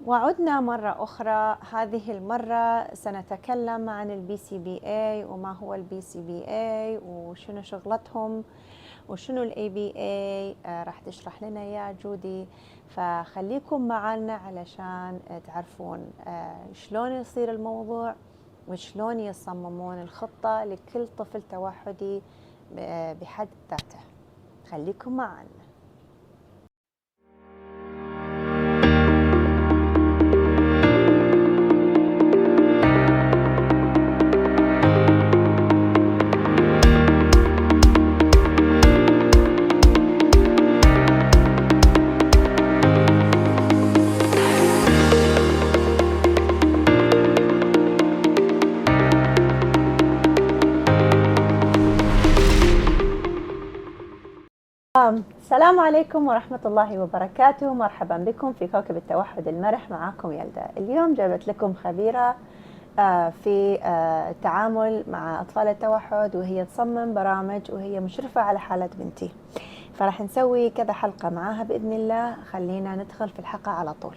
وعدنا مرة أخرى. هذه المرة سنتكلم عن البي سي بي اي وما هو البي سي بي اي وشنو شغلتهم وشنو الاي بي اي. راح تشرح لنا يا جودي، فخليكم معنا علشان تعرفون شلون يصير الموضوع وشلون يصممون الخطة لكل طفل توحدي بحد ذاته. خليكم معنا. السلام عليكم ورحمة الله وبركاته. مرحبا بكم في كوكب التوحد المرح. معاكم يلدا. اليوم جابت لكم خبيرة في التعامل مع أطفال التوحد، وهي تصمم برامج وهي مشرفة على حالة بنتي، فراح نسوي كذا حلقة معاها بإذن الله. خلينا ندخل في الحلقة على طول.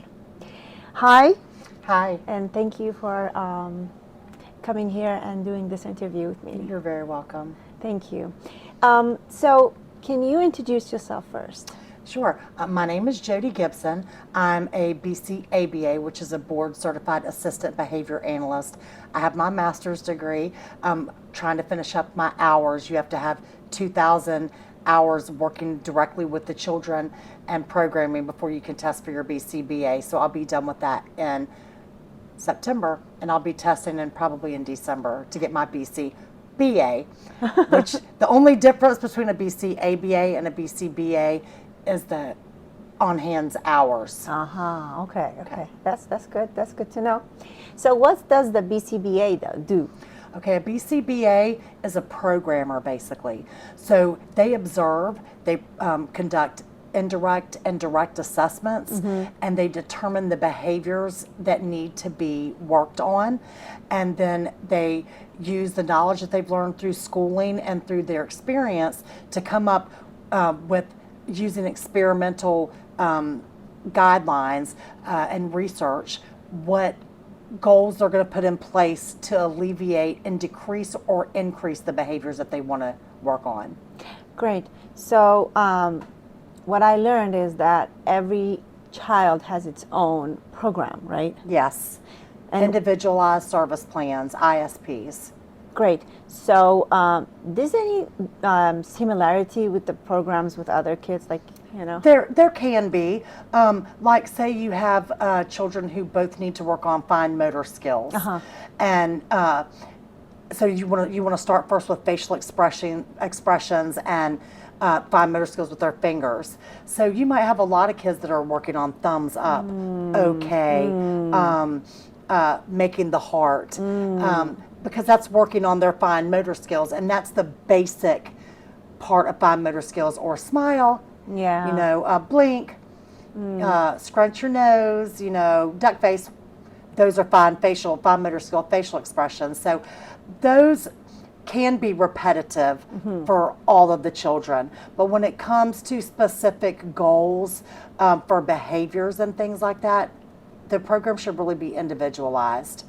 Hi. Hi. And thank you for coming here and doing this interview with me. You're very welcome. Thank you. So can you introduce yourself first? Sure. My name is Jody Gibson. I'm a BC ABA, which is a board certified assistant behavior analyst. I have my master's degree. I'm trying to finish up my hours. You have to have 2,000 hours working directly with the children and programming before you can test for your BCBA. So I'll be done with that in September, and I'll be testing probably in December to get my BCBA, which the only difference between a BCABA and a BCBA is the on-hands hours. Okay. That's good. That's good to know. So what does the BCBA do? Okay, a BCBA is a programmer basically. So they observe, they conduct indirect and direct assessments, and they determine the behaviors that need to be worked on, and then they use the knowledge that they've learned through schooling and through their experience to come up with using experimental guidelines and research what goals they're going to put in place to alleviate and decrease or increase the behaviors that they want to work on. Great. So what I learned is that every child has its own program, right? Yes. And individualized service plans, ISPs. Great. So is there any similarity with the programs with other kids, like, you know? There can be. Like say you have children who both need to work on fine motor skills. And so you want to start first with facial expressions and fine motor skills with their fingers. So you might have a lot of kids that are working on thumbs up, okay, making the heart, because that's working on their fine motor skills, and that's the basic part of fine motor skills. Or smile, Yeah. you know, blink, scrunch your nose, you know, duck face. Those are fine motor skill, facial expressions. So those can be repetitive for all of the children. But when it comes to specific goals for behaviors and things like that, the program should really be individualized.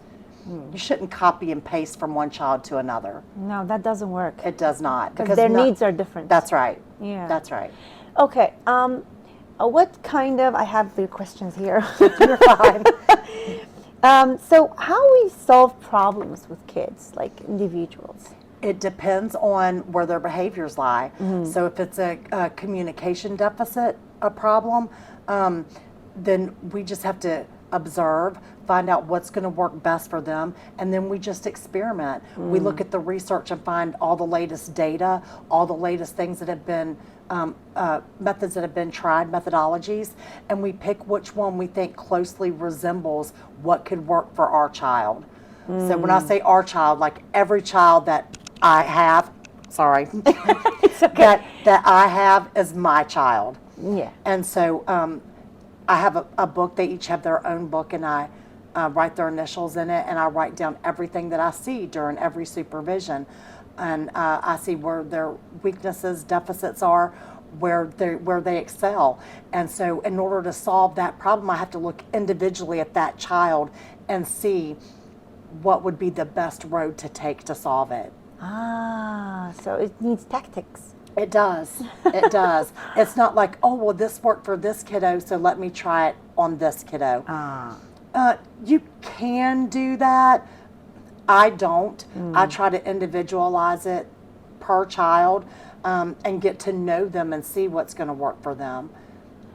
You shouldn't copy and paste from one child to another. No, that doesn't work. It does not. Because their needs are different. That's right. Yeah. That's right. Okay. What kind of, I have the questions here. You're fine. So how we solve problems with kids, like individuals? It depends on where their behaviors lie. So if it's a communication deficit, a problem, then we just have to observe, find out what's going to work best for them, and then we just experiment. We look at the research and find all the latest data, all the latest things that have been, methods that have been tried, methodologies, and we pick which one we think closely resembles what could work for our child. So when I say our child, like every child that I have, sorry, It's okay. that I have is my child. Yeah. And so I have a book. They each have their own book, and I write their initials in it, and I write down everything that I see during every supervision. And I see where their weaknesses, deficits are, where they excel. And so in order to solve that problem, I have to look individually at that child and see what would be the best road to take to solve it. Ah, so it needs tactics. It does. It does. It's not like, oh, well, this worked for this kiddo, so let me try it on this kiddo. You can do that. I don't. I try to individualize it per child and get to know them and see what's going to work for them.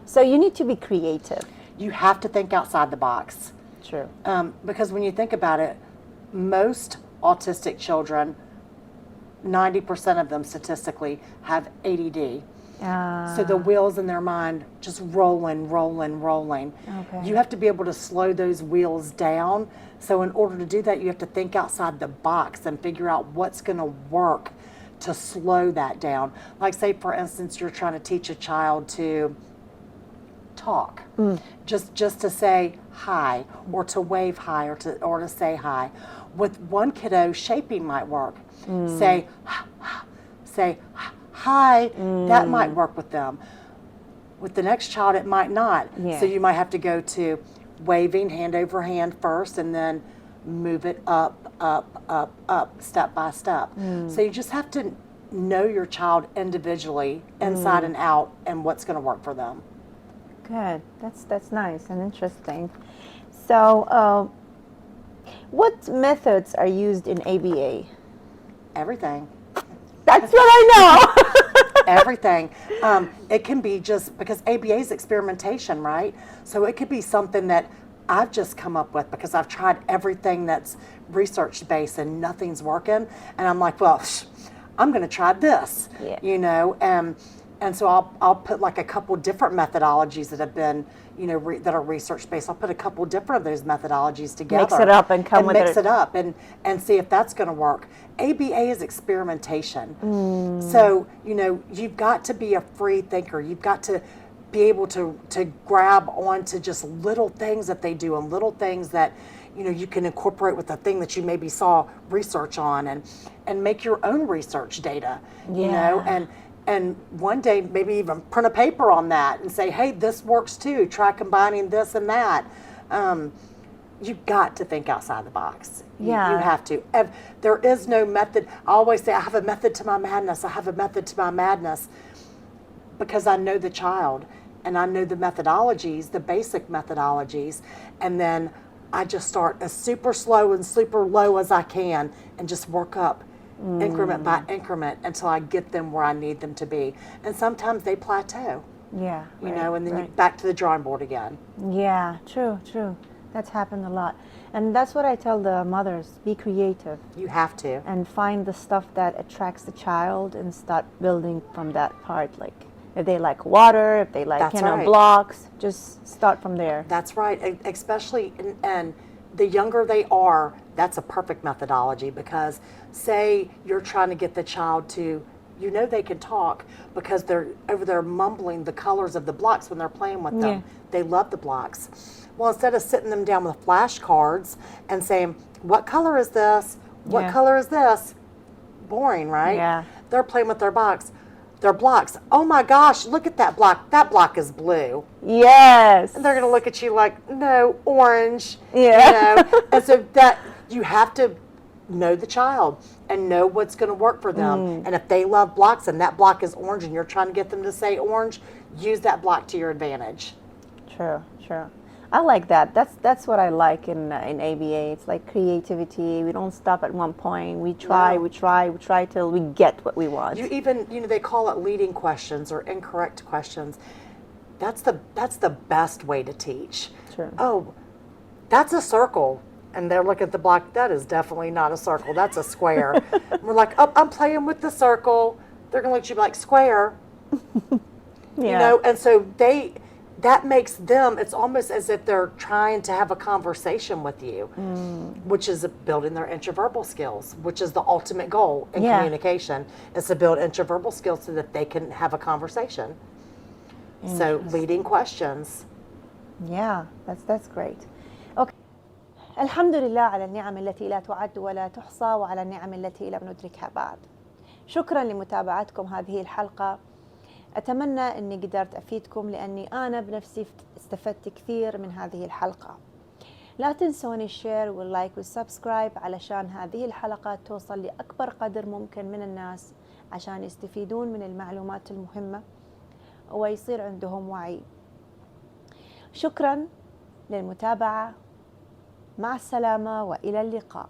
So you need to be creative. You have to think outside the box. True. Because when you think about it, most autistic children, 90% of them statistically have ADD. So the wheels in their mind just rolling. Okay. You have to be able to slow those wheels down. So in order to do that, you have to think outside the box and figure out what's going to work to slow that down. Like say, for instance, you're trying to teach a child to talk, just to say hi, or to wave hi, or to say hi. With one kiddo, shaping might work. Say hi, that might work with them. With the next child, it might not. Yeah. So you might have to go to waving hand over hand first, and then move it up, step by step. So you just have to know your child individually, inside and out, and what's going to work for them. Good. That's nice and interesting. So, what methods are used in ABA? Everything. That's what I know. Everything. It can be just because ABA is experimentation, right? So it could be something that I've just come up with because I've tried everything that's research based and nothing's working, and I'm like, well, I'm going to try this. Yeah. You know, and so I'll put like a couple different methodologies that have been, you know, that are research based. I'll put a couple different of those methodologies together. Mix it up and come with mix it. it up and see if that's going to work. ABA is experimentation. So, you know, you've got to be a free thinker. You've got to be able to grab onto just little things that they do and little things that, you know, you can incorporate with the thing that you maybe saw research on, and make your own research data, you know, and one day maybe even print a paper on that and say, hey, this works too. Try combining this and that. You've got to think outside the box. Yeah. You have to. There is no method. I always say I have a method to my madness. I have a method to my madness, because I know the child and I know the methodologies, the basic methodologies, and then I just start as super slow and super low as I can and just work up increment by increment until I get them where I need them to be. And sometimes they plateau. Yeah. You know, and then you back to the drawing board again. Yeah, true. That's happened a lot. And that's what I tell the mothers, be creative. You have to. And find the stuff that attracts the child and start building from that part. Like if they like water, if they like, That's right. blocks, just start from there. That's right. Especially, and the younger they are, that's a perfect methodology, because say you're trying to get the child to, you know, they can talk because they're over there mumbling the colors of the blocks when they're playing with them. Yeah. They love the blocks. Well, instead of sitting them down with flashcards and saying, what color is this? What Yeah. color is this? Boring, right? Yeah. They're playing with their blocks. Oh my gosh, look at that block. That block is blue. Yes. And they're going to look at you like, no, orange. Yeah. You know? And so that you have to know the child and know what's going to work for them. And if they love blocks and that block is orange and you're trying to get them to say orange, use that block to your advantage. True. I like that. That's what I like in ABA. It's like creativity. We don't stop at one point. We try till we get what we want. You even, you know, they call it leading questions or incorrect questions. That's the best way to teach. True. Oh, that's a circle. And they're looking at the block, that is definitely not a circle, that's a square. We're like, oh, I'm playing with the circle. They're gonna look at you like, square. Yeah. You know, and so that makes them, it's almost as if they're trying to have a conversation with you, which is building their intraverbal skills, which is the ultimate goal in communication, is to build intraverbal skills so that they can have a conversation. So leading questions. Yeah, that's great. Okay. الحمد لله على النعم التي لا تعد ولا تحصى وعلى النعم التي لم ندركها بعد. شكرا لمتابعتكم هذه الحلقة. أتمنى أني قدرت أفيدكم، لأني أنا بنفسي استفدت كثير من هذه الحلقة. لا تنسون الشير واللايك والسبسكرايب علشان هذه الحلقات توصل لأكبر قدر ممكن من الناس، عشان يستفيدون من المعلومات المهمة ويصير عندهم وعي. شكرا للمتابعة، مع السلامة وإلى اللقاء.